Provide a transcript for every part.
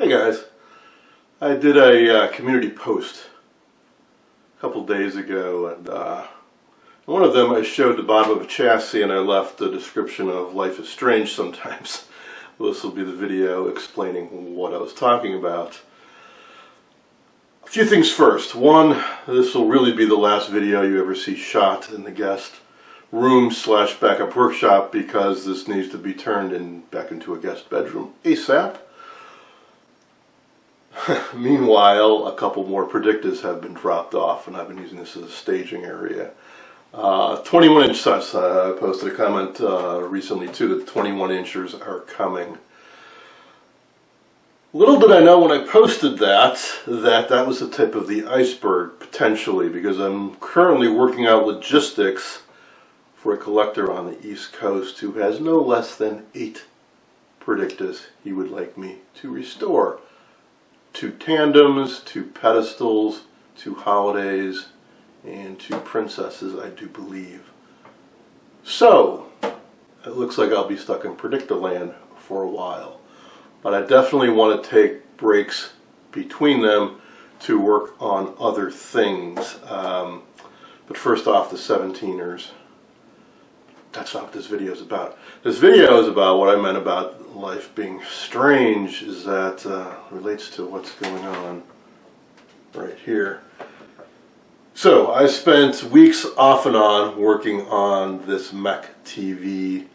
Hey guys, I did a community post a couple days ago, and one of them I showed the bottom of a chassis and I left a description of life is strange sometimes. This will be the video explaining what I was talking about. A few things first. One, this will really be the last video you ever see shot in the guest room / backup workshop, because this needs to be turned back into a guest bedroom ASAP. Meanwhile, a couple more predictors have been dropped off, and I've been using this as a staging area. 21-inch sets. I posted a comment recently too that the 21-inchers are coming. Little did I know when I posted that was the tip of the iceberg, potentially, because I'm currently working out logistics for a collector on the East Coast who has no less than 8 predictors he would like me to restore. 2 tandems, 2 pedestals, 2 holidays, and 2 princesses, I do believe. So, it looks like I'll be stuck in predictor land for a while. But I definitely want to take breaks between them to work on other things. But first off, the 17ers. That's not what this video is about. This video is about what I meant about life being strange, is that relates to what's going on right here. So I spent weeks off and on working on this mech TV,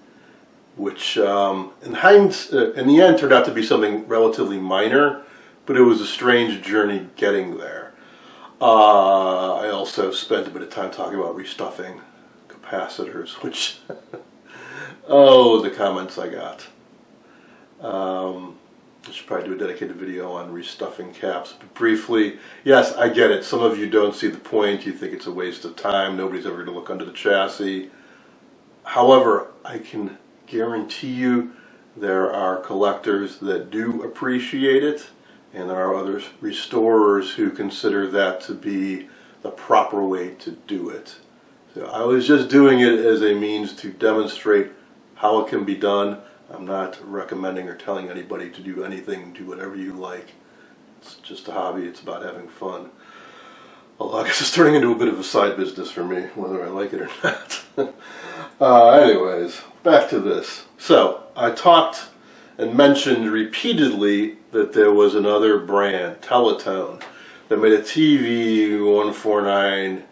which in the end turned out to be something relatively minor, but it was a strange journey getting there. I also spent a bit of time talking about restuffing capacitors, which oh, the comments I got. I should probably do a dedicated video on restuffing caps, but briefly, yes, I get it. Some of you don't see the point. You think it's a waste of time. Nobody's ever going to look under the chassis. However, I can guarantee you there are collectors that do appreciate it, and there are other restorers who consider that to be the proper way to do it. So I was just doing it as a means to demonstrate how it can be done. I'm not recommending or telling anybody to do anything, do whatever you like. It's just a hobby, it's about having fun. Although I guess it's turning into a bit of a side business for me, whether I like it or not. Anyways, back to this. So, I talked and mentioned repeatedly that there was another brand, TeleTone, that made a TV-149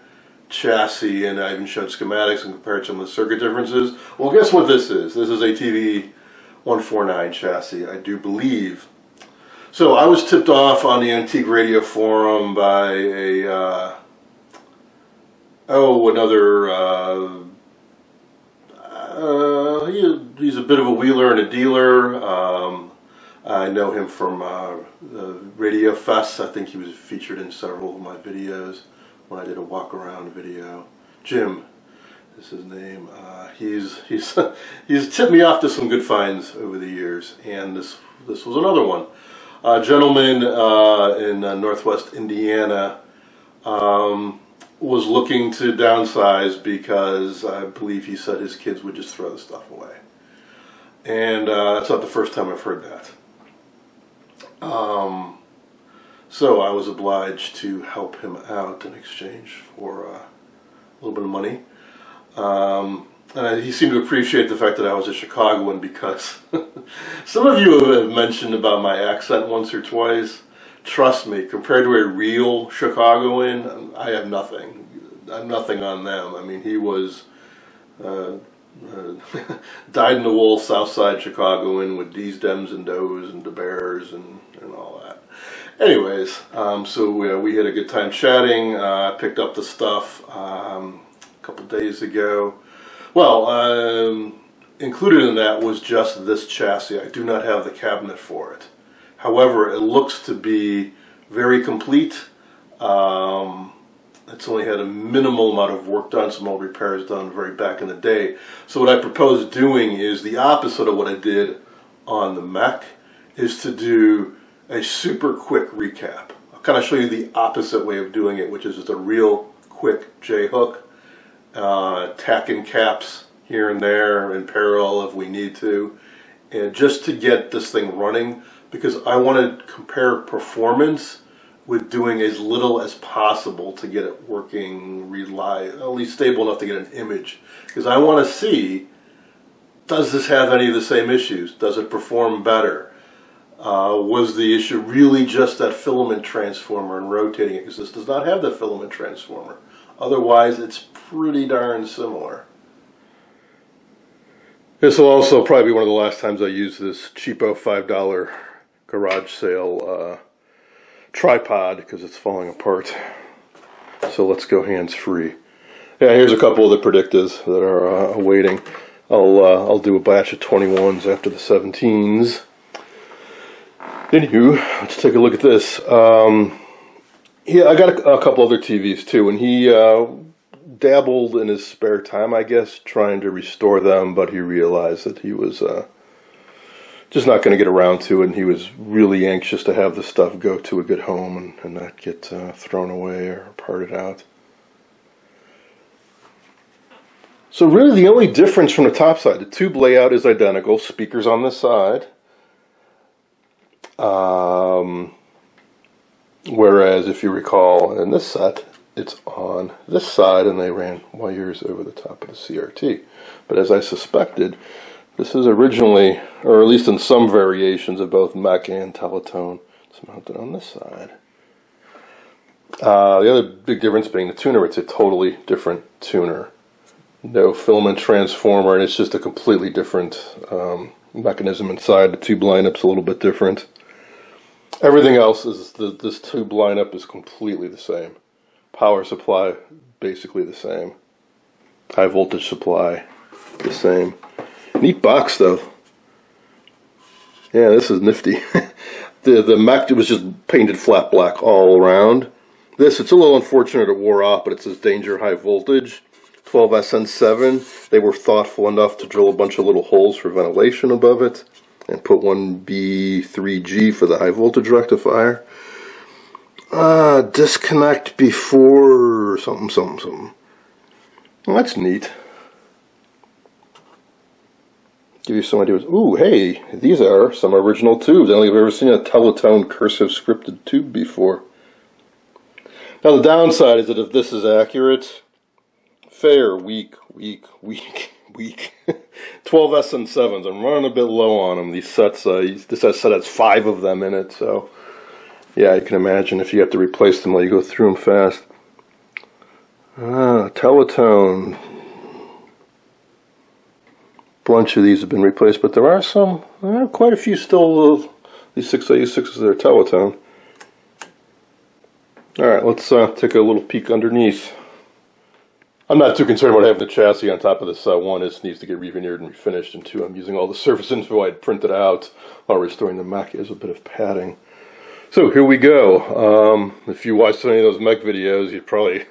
chassis, and I even showed schematics and compared some of the circuit differences. Well, guess what this is? This is a TV-149 chassis, I do believe. So I was tipped off on the Antique Radio Forum by he's a bit of a wheeler and a dealer. I know him from Radio Fest. I think he was featured in several of my videos when I did a walk around video. Jim is his name. He's tipped me off to some good finds over the years, and this was another one. A gentleman in northwest Indiana was looking to downsize because I believe he said his kids would just throw the stuff away. And that's not the first time I've heard that. So I was obliged to help him out in exchange for a little bit of money. And he seemed to appreciate the fact that I was a Chicagoan, because some of you have mentioned about my accent once or twice. Trust me, compared to a real Chicagoan, I have nothing. I'm nothing on them. I mean, he was dyed-in-the-wool Southside Chicagoan with D's, Dems, and Does, and the Bears, and all that. Anyways, so we had a good time chatting. I picked up the stuff a couple days ago. Well, included in that was just this chassis. I do not have the cabinet for it. However, it looks to be very complete. It's only had a minimal amount of work done, some old repairs done very back in the day. So what I propose doing is the opposite of what I did on the mech, is to do a super quick recap. I'll kind of show you the opposite way of doing it, which is just a real quick J-hook, tacking caps here and there in parallel if we need to, and just to get this thing running because I want to compare performance with doing as little as possible to get it working, at least stable enough to get an image. Because I want to see, does this have any of the same issues? Does it perform better? Was the issue really just that filament transformer and rotating it? Because this does not have the filament transformer. Otherwise, it's pretty darn similar. This will also probably be one of the last times I use this cheapo $5 garage sale tripod, because it's falling apart. So let's go hands-free. Yeah, here's a couple of the Predictas that are awaiting. I'll do a batch of 21s after the 17s. Anywho, let's take a look at this. Yeah, I got a couple other TVs too, and he dabbled in his spare time, I guess, trying to restore them, but he realized that he was just not going to get around to it, and he was really anxious to have the stuff go to a good home and not get thrown away or parted out. So really the only difference from the top side, the tube layout is identical, speakers on this side. Whereas if you recall in this set, it's on this side and they ran wires over the top of the CRT. But as I suspected, this is originally, or at least in some variations of both Mech and TeleTone, it's mounted on this side. The other big difference being the tuner. It's a totally different tuner. No filament transformer, and it's just a completely different mechanism inside. The tube lineup's a little bit different. Everything else is, this tube lineup is completely the same. Power supply, basically the same. High voltage supply, the same. Neat box though. Yeah, this is nifty. the Mech, it was just painted flat black all around. This, it's a little unfortunate it wore off, but it says danger high voltage. 12SN7, they were thoughtful enough to drill a bunch of little holes for ventilation above it and put one B3G for the high voltage rectifier. Disconnect before something. Well, that's neat. Give you some ideas. Ooh, hey, these are some original tubes. I don't think I've ever seen a TeleTone cursive scripted tube before. Now the downside is that if this is accurate, fair, weak. 12SN7s. I'm running a bit low on them. These sets, this set has 5 of them in it, so yeah, you can imagine if you have to replace them while you go through them fast. TeleTone. Bunch of these have been replaced, but there are some, quite a few still. These 686s are TeleTone. All right, let's take a little peek underneath. I'm not too concerned about having the chassis on top of this one. It needs to get re-veneered and refinished, and 2, I'm using all the surface info I had printed out while restoring the Mech as a bit of padding. So here we go. If you watched any of those Mech videos, you're probably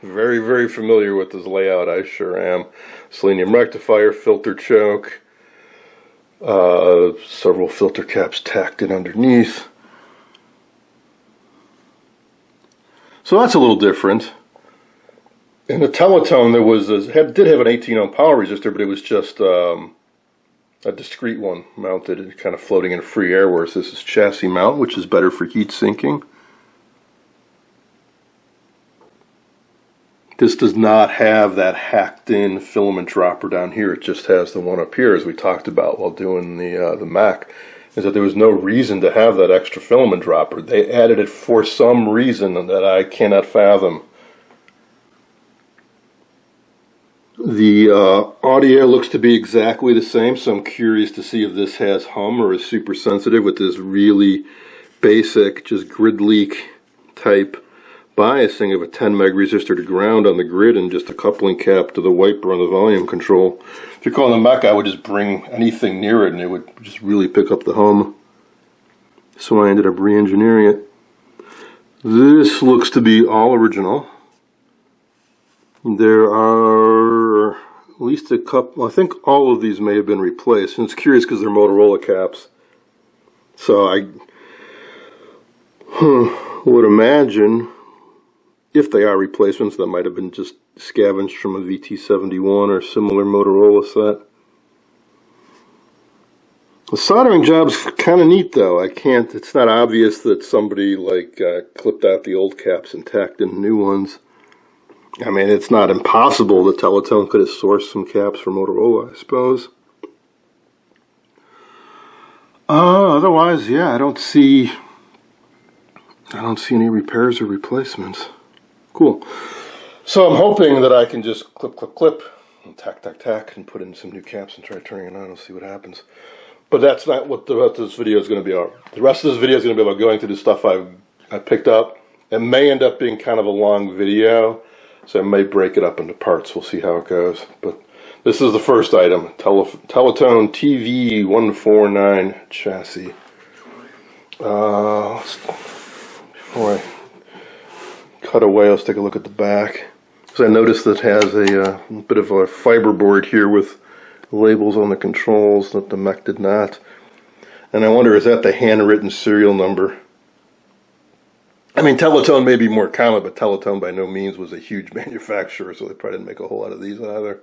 very, very familiar with this layout. I sure am. Selenium rectifier, filter choke, several filter caps tacked in underneath. So that's a little different. In the TeleTone, there was did have an 18 ohm power resistor, but it was just a discrete one mounted and kind of floating in free air, whereas this is chassis mount, which is better for heat sinking. This does not have that hacked in filament dropper down here. It just has the one up here, as we talked about while doing the Mech, is that there was no reason to have that extra filament dropper. They added it for some reason that I cannot fathom. The audio looks to be exactly the same, so I'm curious to see if this has hum or is super sensitive with this really basic, just grid leak type biasing of a 10 meg resistor to ground on the grid and just a coupling cap to the wiper on the volume control. If you're calling the Mech, I would just bring anything near it and it would just really pick up the hum. So I ended up re-engineering it. This looks to be all original. There are at least a couple, I think all of these may have been replaced, and it's curious because they're Motorola caps. So I would imagine, if they are replacements, that might have been just scavenged from a VT71 or similar Motorola set. The soldering job's kind of neat, though. It's not obvious that somebody like clipped out the old caps and tacked in new ones. I mean, it's not impossible that TeleTone could have sourced some caps from Motorola, I suppose. Otherwise, yeah, I don't see any repairs or replacements. Cool. So I'm hoping that I can just clip, and tack, and put in some new caps and try turning it on and see what happens. But that's not what the rest of this video is going to be about. The rest of this video is going to be about going through the stuff I picked up. It may end up being kind of a long video, so I may break it up into parts. We'll see how it goes. But this is the first item, TeleTone TV-149 chassis. Before I cut away, let's take a look at the back. So I noticed that it has a bit of a fiber board here with labels on the controls that the mech did not. And I wonder, is that the handwritten serial number? I mean, TeleTone may be more common, but TeleTone by no means was a huge manufacturer, so they probably didn't make a whole lot of these either.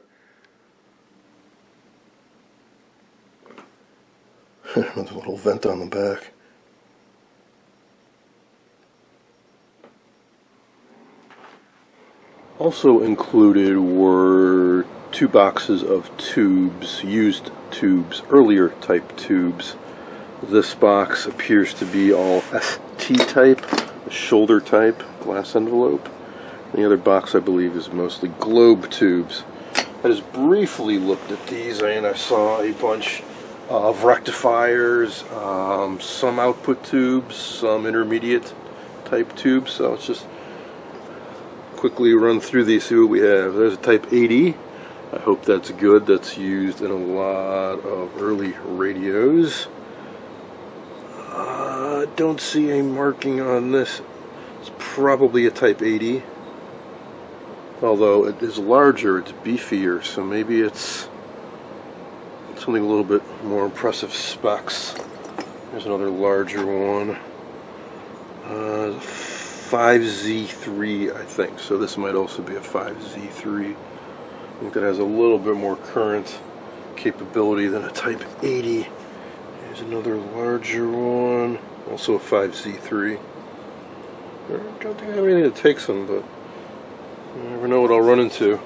Another little vent on the back. Also included were 2 boxes of tubes, used tubes, earlier type tubes. This box appears to be all ST type, shoulder type, glass envelope. The other box, I believe, is mostly globe tubes. I just briefly looked at these and I saw a bunch of rectifiers, some output tubes, some intermediate type tubes. So let's just quickly run through these, see what we have. There's a type 80. I hope that's good. That's used in a lot of early radios. Don't see a marking on this. It's probably a type 80. Although it is larger, it's beefier, so maybe it's something a little bit more impressive specs. There's another larger one. 5Z3, I think. So this might also be a 5Z3. I think that has a little bit more current capability than a type 80. Here's another larger one, also a 5Z3. I don't think I have anything that takes them, but you never know what I'll run into.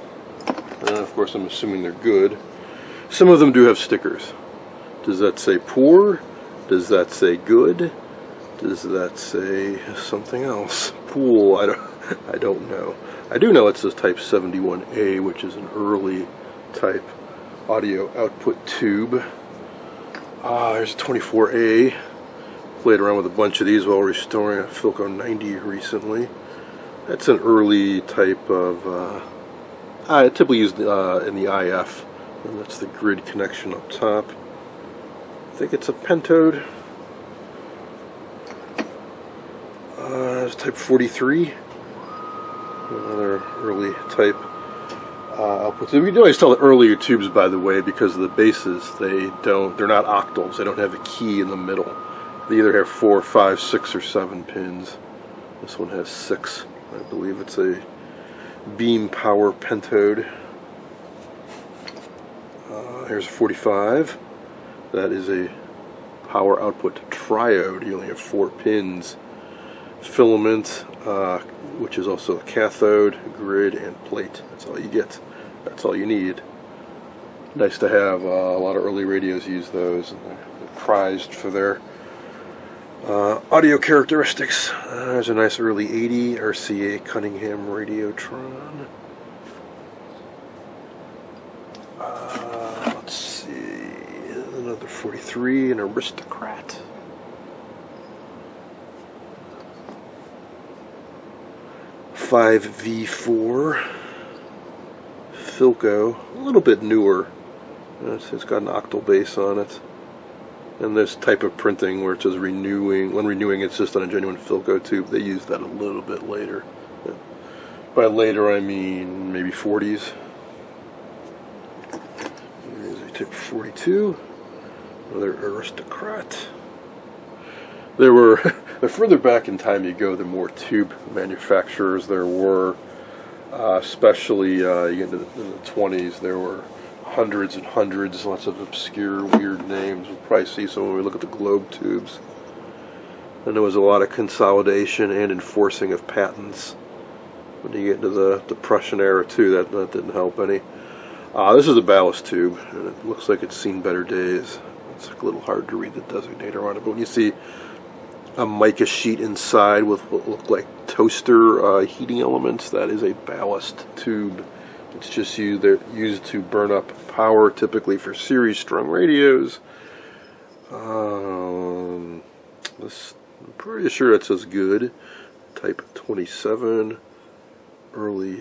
And of course, I'm assuming they're good. Some of them do have stickers. Does that say poor? Does that say good? Does that say something else? Pool, I don't know. I do know it says type 71A, which is an early type audio output tube. There's a 24A. Played around with a bunch of these while restoring a Philco 90 recently. That's an early type of, typically used in the IF, and that's the grid connection up top. I think it's a pentode. It's type 43. Another early type output. You can always tell the earlier tubes, by the way, because of the bases. They're not octals. They don't have a key in the middle. They either have 4, 5, 6, or 7 pins. This one has 6. I believe it's a beam power pentode. Here's a 45. That is a power output triode. You only have 4 pins. Filament, which is also a cathode, grid, and plate. That's all you get. That's all you need. Nice to have. A lot of early radios use those, and they're prized for their audio characteristics. There's a nice early 80 RCA Cunningham Radiotron. Let's see, another 43, an Aristocrat. V4 Philco, a little bit newer. It's got an octal base on it. And this type of printing where it says renewing, when renewing it's just on a genuine Philco tube, they use that a little bit later. By later I mean maybe 40s. Here's a type 42, another Aristocrat. There were, the further back in time you go, the more tube manufacturers there were. Especially you get into the 20s, there were hundreds and hundreds, lots of obscure, weird names. We'll probably see some when we look at the globe tubes. And there was a lot of consolidation and enforcing of patents when you get into the Depression era too. That didn't help any. This is a ballast tube, and it looks like it's seen better days. It's a little hard to read the designator on it, but when you see a mica sheet inside with what look like toaster heating elements, that is a ballast tube. It's just used to burn up power, typically for series strung radios. I'm pretty sure it says good. Type 27, early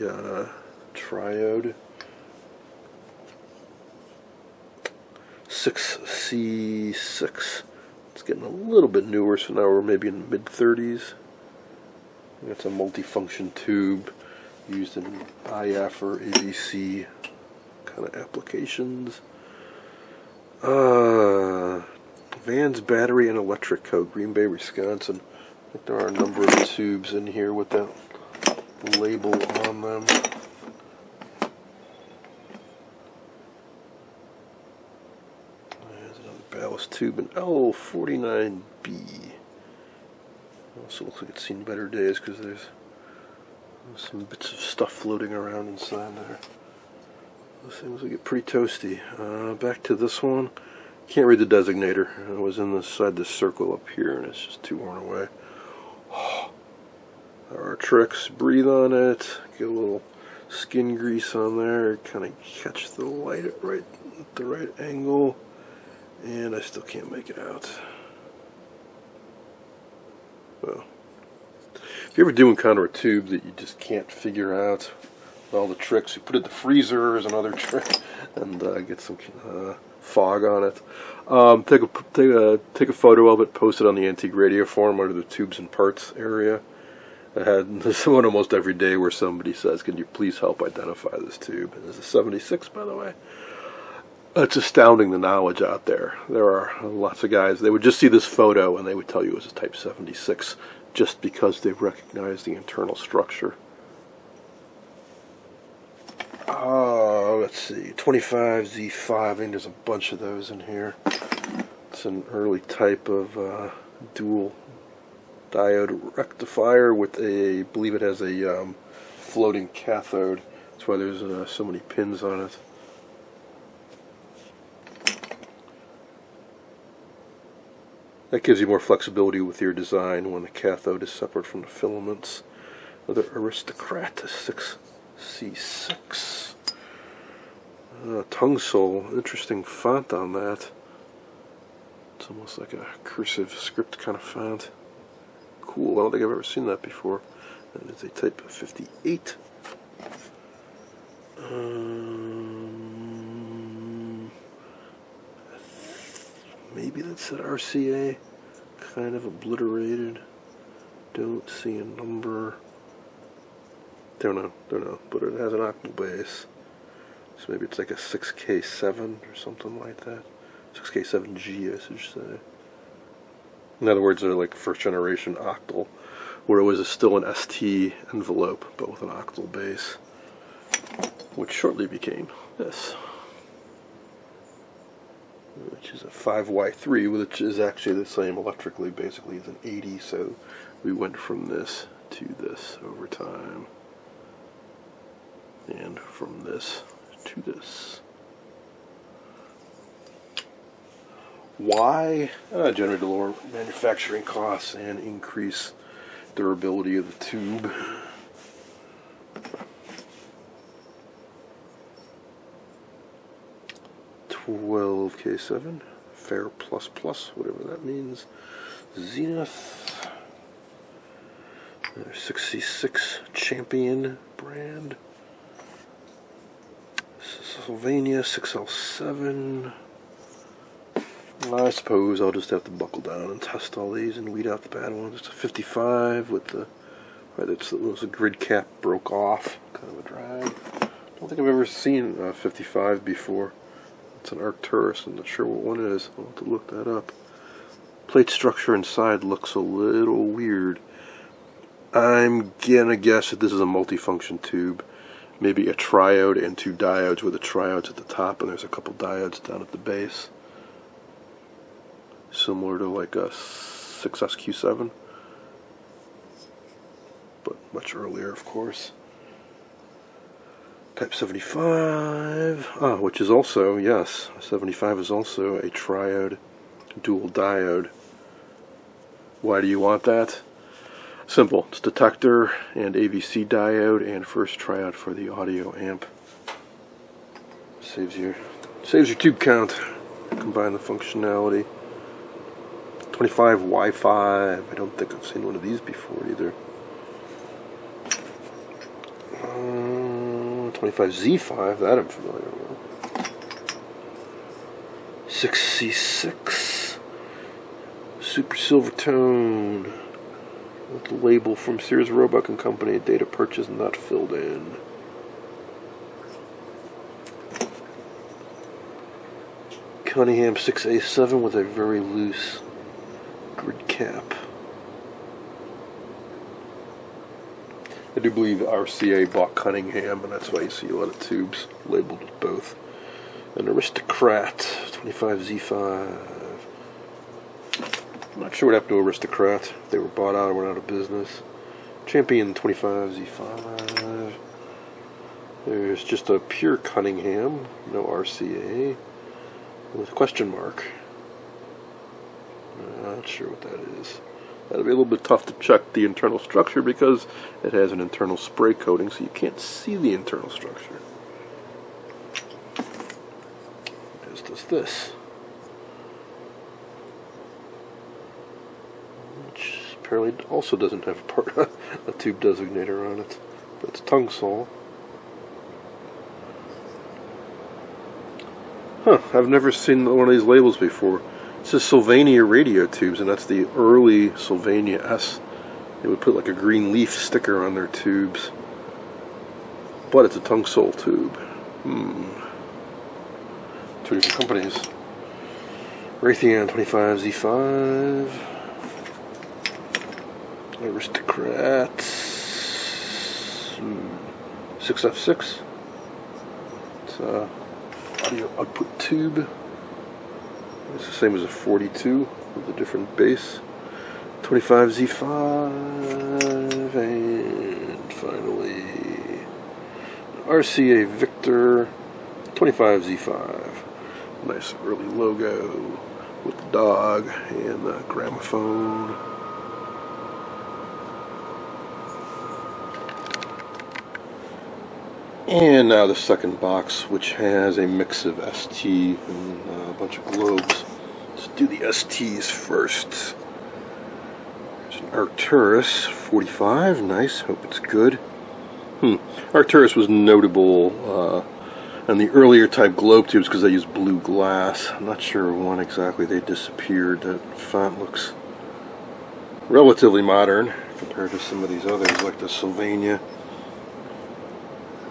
triode. 6C6. It's getting a little bit newer, so now we're maybe in the mid-30s. It's a multifunction tube used in IF or AVC kind of applications. Vans Battery and Electric Co., Green Bay, Wisconsin. I think there are a number of tubes in here with that label on them. There's another ballast tube, an L49B. Also looks like it's seen better days because there's some bits of stuff floating around inside there. Those things will get pretty toasty. Back to this one. Can't read the designator. It was inside this circle up here, and it's just too worn away. There are tricks. Breathe on it. Get a little skin grease on there. Kind of catch the light at the right angle. And I still can't make it out. Well, if you're ever doing kind of a tube that you just can't figure out all the tricks, you put it in the freezer is another trick, and get some fog on it. Take a photo of it, post it on the Antique Radio Forum under the tubes and parts area. I had this one almost every day where somebody says, "Can you please help identify this tube?" And this is a 76, by the way. It's astounding the knowledge out there. There are lots of guys, they would just see this photo and they would tell you it was a Type 76 just because they recognize the internal structure. Let's see, 25Z5, I think there's a bunch of those in here. It's an early type of dual diode rectifier with I believe it has a floating cathode. That's why there's so many pins on it. That gives you more flexibility with your design when the cathode is separate from the filaments. Another Aristocrat 6C6. Tongue Sole, interesting font on that. It's almost like a cursive script kind of font. Cool, I don't think I've ever seen that before. And it's a Type 58. Maybe that's at RCA. Kind of obliterated. Don't see a number. Don't know, but it has an octal base. So maybe it's like a 6K7 or something like that. 6K7G, I should say. In other words, they're like first generation octal, where it was still an ST envelope, but with an octal base, which shortly became this, which is a 5Y3, which is actually the same electrically, basically, as an 80, so we went from this to this over time, and from this to this. Why? Generate lower manufacturing costs and increase durability of the tube. $12K7, Fair Plus Plus, whatever that means. Zenith, 6C6 Champion brand. Sylvania 6L7. I suppose I'll just have to buckle down and test all these and weed out the bad ones. It's a 55 with the, the grid cap broke off, kind of a drag. I don't think I've ever seen a 55 before. It's an Arcturus, I'm not sure what one is. I'll have to look that up. Plate structure inside looks a little weird. I'm gonna guess that this is a multifunction tube. maybe a triode and 2 diodes, with the triodes at the top and there's a couple diodes down at the base. Similar to like a 6SQ7, but much earlier, of course. Type 75, which is also, yes, 75 is also a triode dual diode. Why do you want that? Simple. It's detector and AVC diode and first triode for the audio amp. Saves your tube count. Combine the functionality. 25 Wi-Fi. I don't think I've seen one of these before either. 25 Z5, that I'm familiar with. 6C6 Super Silvertone with the label from Sears Roebuck and Company, data purchase not filled in. Cunningham 6A7 with a very loose grid cap. I do believe RCA bought Cunningham, and that's why you see a lot of tubes labeled with both. An Aristocrat 25Z5. I'm not sure what happened to Aristocrat. If they were bought out or went out of business. Champion 25Z5. There's just a pure Cunningham, no RCA, with a question mark. Not sure what that is. That'll be a little bit tough to check the internal structure because it has an internal spray coating, so you can't see the internal structure. As does this, which apparently also doesn't have a tube designator on it, but it's tongue saw. Huh, I've never seen one of these labels before. It says Sylvania radio tubes, and that's the early Sylvania S. They would put like a green leaf sticker on their tubes. But it's a tungsol tube. Two different companies. Raytheon 25Z5. Aristocrat 6F6. It's a audio output tube. It's the same as a 42 with a different base. 25Z5, and finally RCA Victor 25Z5. Nice early logo with the dog and the gramophone. And now the second box, which has a mix of ST and a bunch of globes. Let's do the STs first. There's an Arcturus 45, nice, hope it's good. Arcturus was notable in the earlier type globe tubes because they used blue glass. I'm not sure when exactly they disappeared. That font looks relatively modern compared to some of these others, like the Sylvania,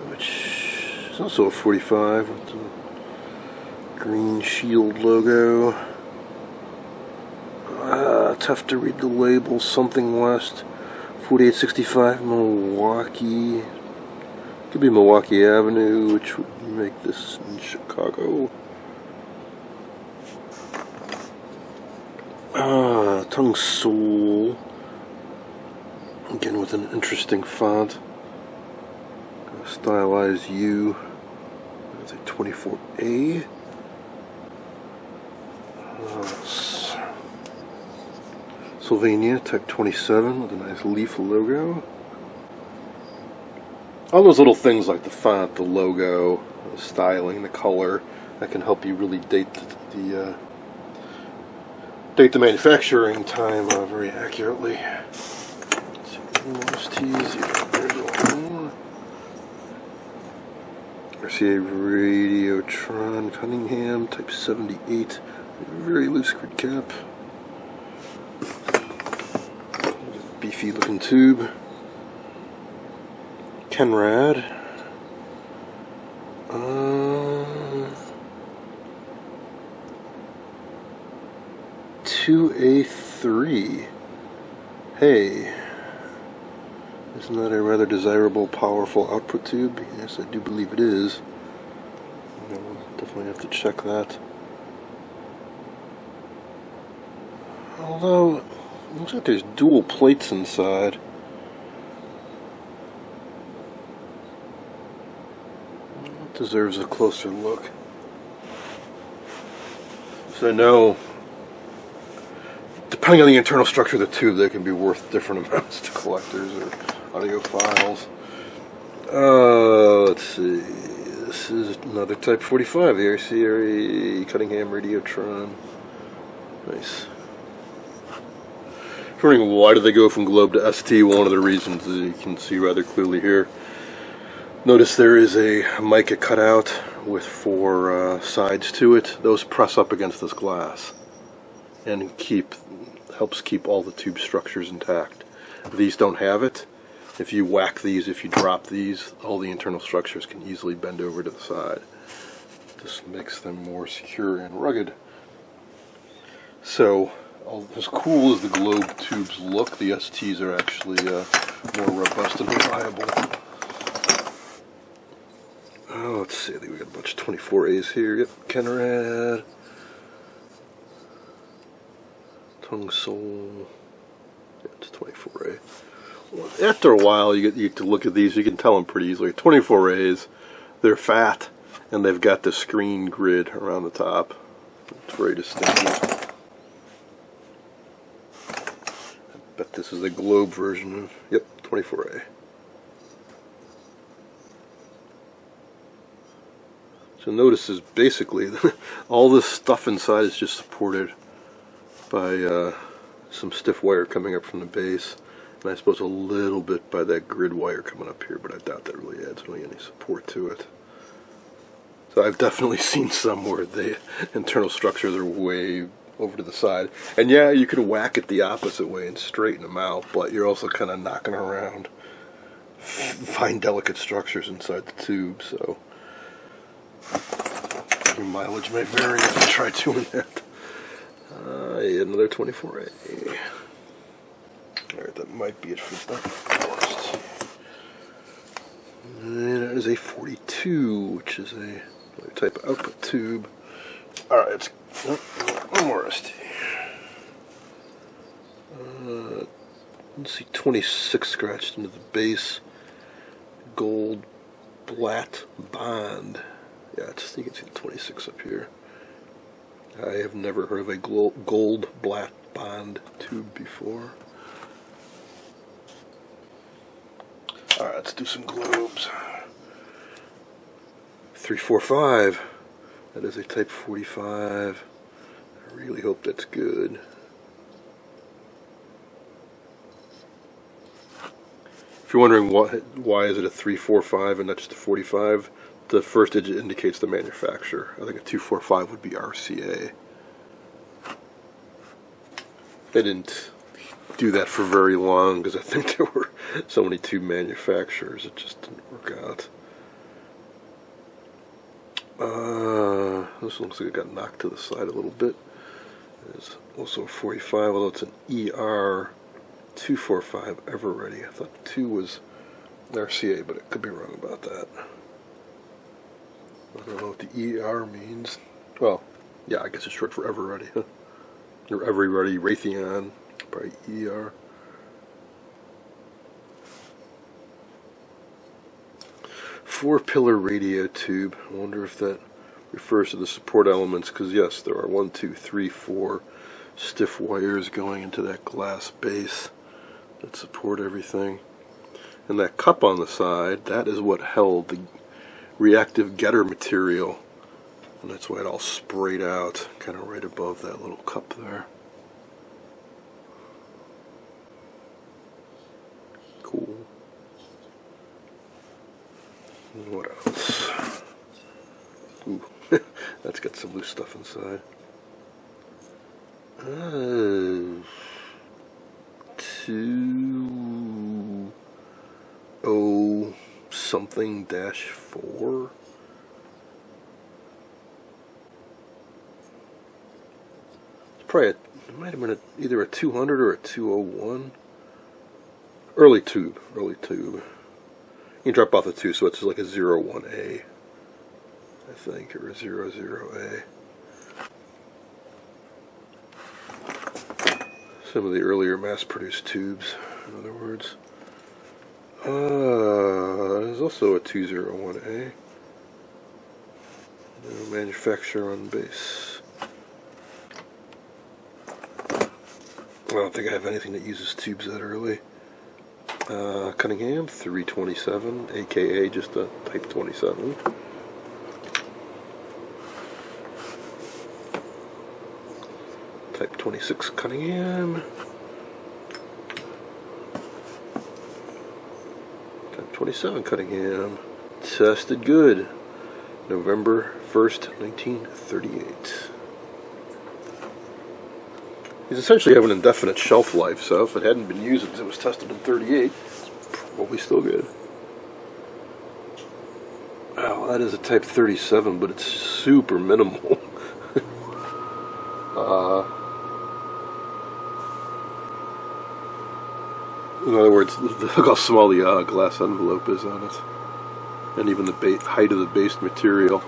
which is also a 45 with the green shield logo. Tough to read the label. Something West 4865 Milwaukee. Could be Milwaukee Avenue, which would make this in Chicago. Tongue Soul. Again with an interesting font. Stylized U. That's a 24A. Sylvania Type 27 with a nice leaf logo. All those little things like the font, the logo, the styling, the color, that can help you really date the manufacturing time very accurately. RCA Radiotron Cunningham Type 78, very loose grid cap. Beefy looking tube. Kenrad. 2A3. Hey. Isn't that a rather desirable, powerful output tube? Yes, I do believe it is. We'll definitely have to check that. Although, it looks like there's dual plates inside. That deserves a closer look. So I know, depending on the internal structure of the tube, they can be worth different amounts to collectors or audiophiles. Let's see. This is another Type 45, the RCA Cunningham Radiotron. Nice. If you're wondering why did they go from globe to ST, well, one of the reasons that you can see rather clearly here. Notice there is a mica cutout with 4 sides to it. Those press up against this glass and helps keep all the tube structures intact. These don't have it. If you whack these, if you drop these, all the internal structures can easily bend over to the side. This makes them more secure and rugged. So, as cool as the globe tubes look, the STs are actually more robust and reliable. Oh, let's see, I think we got a bunch of 24As here. Yep, Kenrad, Tung Sol. Yeah, it's 24A. Well, after a while, you get to look at these. You can tell them pretty easily. 24As, they're fat, and they've got the screen grid around the top. It's very distinctive. I bet this is the globe version of, yep, 24A. So notice is basically all this stuff inside is just supported by some stiff wire coming up from the base, and I suppose a little bit by that grid wire coming up here, but I doubt that really adds really any support to it. So I've definitely seen some where the internal structures are way over to the side, and yeah, you could whack it the opposite way and straighten them out, but you're also kind of knocking around fine delicate structures inside the tube, so your mileage may vary if you try doing that. Yeah, another 24A. Alright, that might be it for that first. And that is a 42, which is a type of output tube. Alright, let's one more ST. Let's see, 26 scratched into the base. Gold Blatt Bond. Yeah, you can see the 26 up here. I have never heard of a gold Blatt Bond tube before. Alright, let's do some globes. 345. That is a Type 45. I really hope that's good. If you're wondering why is it a 345 and not just a 45, the first digit indicates the manufacturer. I think a 245 would be RCA. They didn't do that for very long because I think there were so many tube manufacturers, it just didn't work out. This looks like it got knocked to the side a little bit. It's also a 45, although it's an ER 245 ever ready. I thought 2 was RCA, but it could be wrong about that. I don't know what the ER means. Well, yeah, I guess it's short for ever ready. Huh? Or ever ready Raytheon, probably ER. Four-pillar radio tube. I wonder if that refers to the support elements, because yes, there are 1, 2, 3, 4 stiff wires going into that glass base that support everything. And that cup on the side, that is what held the reactive getter material, and that's why it all sprayed out kind of right above that little cup there. Cool. And what else? Ooh, that's got some loose stuff inside. 2O something -4. It's probably it might have been either a 200 or a 201. early tube. You can drop off the 2, so it's like a 01A, I think, or a 00A. Some of the earlier mass-produced tubes, in other words. There's also a 201A. No manufacturer on base. I don't think I have anything that uses tubes that early. Cunningham 327, aka just a Type 27. Type 26 Cunningham. Type 27 Cunningham. Tested good. November 1st, 1938. These essentially have an indefinite shelf life, so if it hadn't been used as it was tested in 38, it's probably still good. Wow, that is a Type 37, but it's super minimal. In other words, look how small the glass envelope is on it. And even the height of the base material.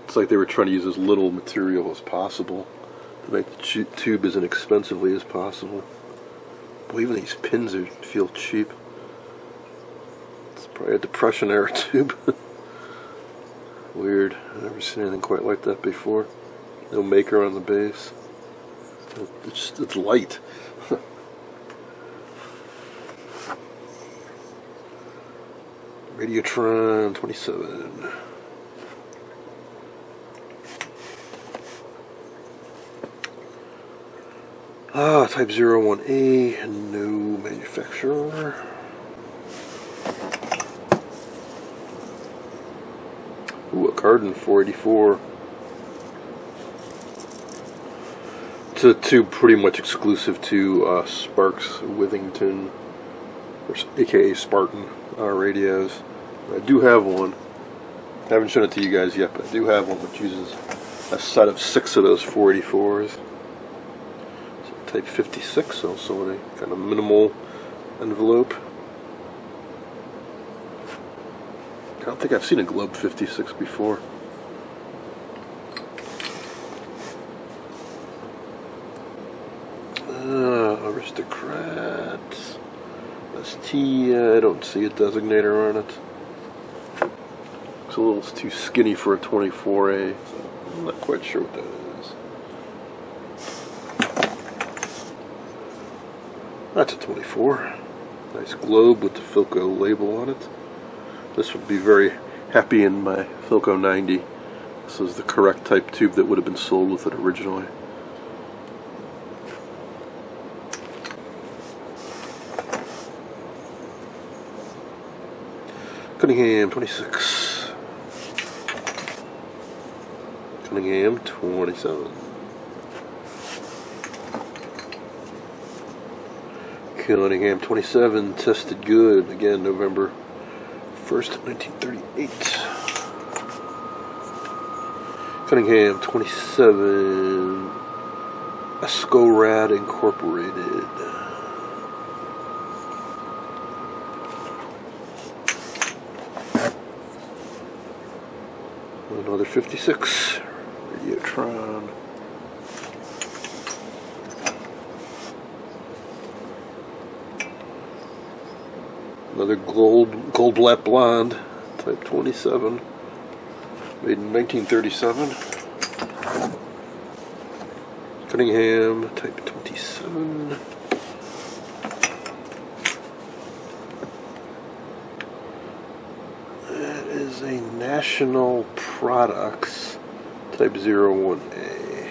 It's like they were trying to use as little material as possible to make the tube as inexpensively as possible. Boy, even these pins feel cheap. It's probably a Depression era tube. Weird. I've never seen anything quite like that before. No maker on the base. It's light. Radiotron 27. Type 01A, no manufacturer. Ooh, a Cardin 484. It's a tube pretty much exclusive to Sparks Withington, or aka Spartan radios. I do have one. I haven't shown it to you guys yet, but I do have one which uses a set of 6 of those 484s. Type 56, also in a kind of minimal envelope. I don't think I've seen a Globe 56 before. Aristocrat. ST, I don't see a designator on it. It's a little too skinny for a 24A, so I'm not quite sure what that is. That's a 24. Nice globe with the Philco label on it. This would be very happy in my Philco 90. This is the correct type tube that would have been sold with it originally. Cunningham 26. Cunningham 27. Cunningham 27, tested good. Again, November 1st, 1938. Cunningham 27, Escorad Incorporated. Another 56, Radiotron. Another gold black blonde, Type 27, made in 1937. Cunningham, Type 27. That is a National Products, Type 01A.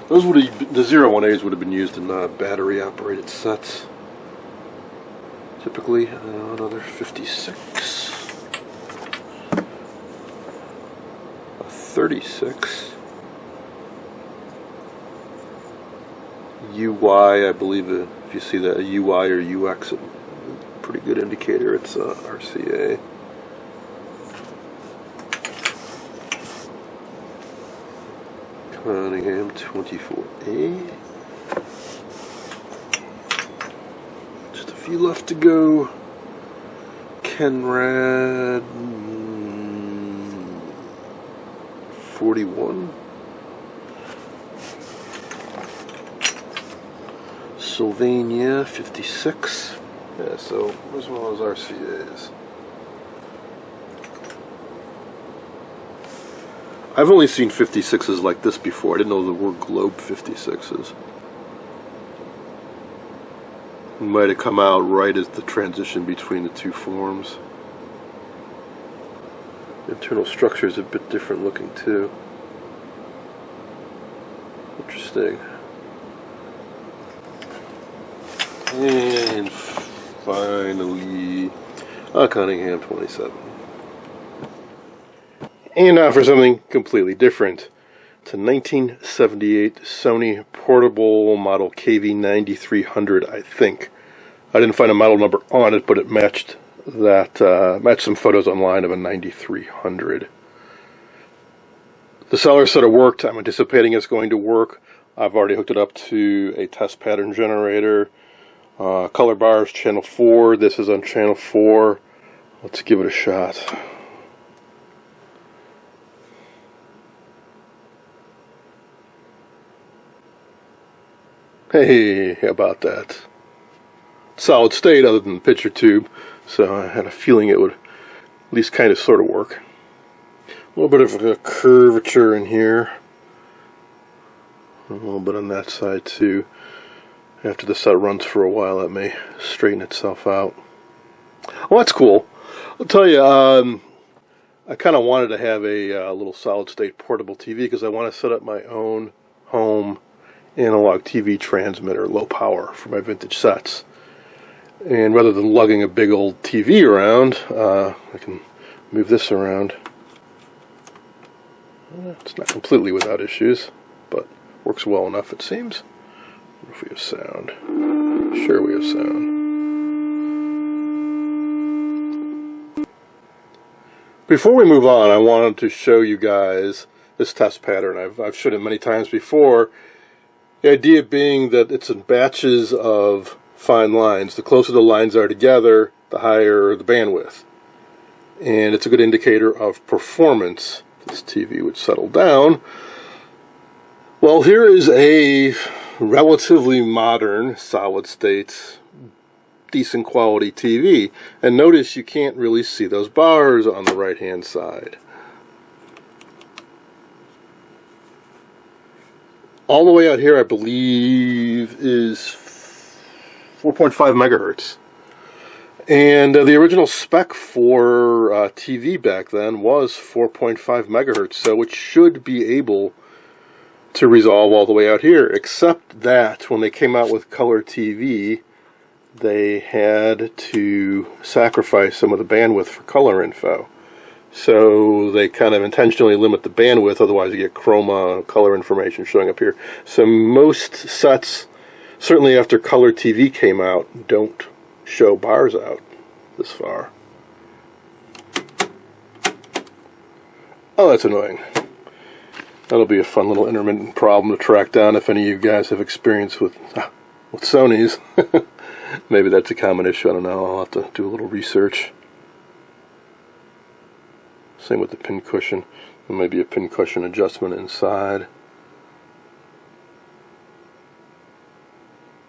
Those would have, the 01As would have been used in battery operated sets. Typically, another 56. A 36. UI, I believe if you see that, a UI or UX, a pretty good indicator it's RCA. Cunningham 24A. few left to go. Kenrad 41. Sylvania 56. Yeah, so where's one of those RCAs? I've only seen 56s like this before. I didn't know there were globe 56s. It might have come out right as the transition between the two forms. The internal structure is a bit different looking too. Interesting. And finally, a Cunningham 27. And now for something completely different. It's a 1978 Sony portable model KV-9300, I think. I didn't find a model number on it, but it matched that, matched some photos online of a 9300. The seller said it worked. I'm anticipating it's going to work. I've already hooked it up to a test pattern generator. Color bars, channel 4. This is on channel 4. Let's give it a shot. Hey, how about that? Solid state other than the picture tube, so I had a feeling it would at least kind of sort of work. A little bit of a curvature in here. A little bit on that side too. After the set runs for a while, that may straighten itself out. Well, that's cool. I'll tell you, I kind of wanted to have a little solid state portable TV because I want to set up my own home analog TV transmitter, low power, for my vintage sets. And rather than lugging a big old TV around, I can move this around. It's not completely without issues, but works well enough, it seems. What if we have sound? Sure, we have sound. Before we move on, I wanted to show you guys this test pattern. I've showed it many times before. The idea being that it's in batches of fine lines. The closer the lines are together, the higher the bandwidth. And it's a good indicator of performance. This TV would settle down. Well, here is a relatively modern, solid-state, decent quality TV. And notice you can't really see those bars on the right-hand side. All the way out here, I believe, is 4.5 megahertz. And the original spec for TV back then was 4.5 megahertz, so it should be able to resolve all the way out here, except that when they came out with color TV, they had to sacrifice some of the bandwidth for color info. So they kind of intentionally limit the bandwidth, otherwise you get chroma color information showing up here. So most sets, certainly after color TV came out, don't show bars out this far. Oh, that's annoying. That'll be a fun little intermittent problem to track down if any of you guys have experience with Sony's. Maybe that's a common issue, I don't know. I'll have to do a little research. Same with the pin cushion. There may be a pin cushion adjustment inside.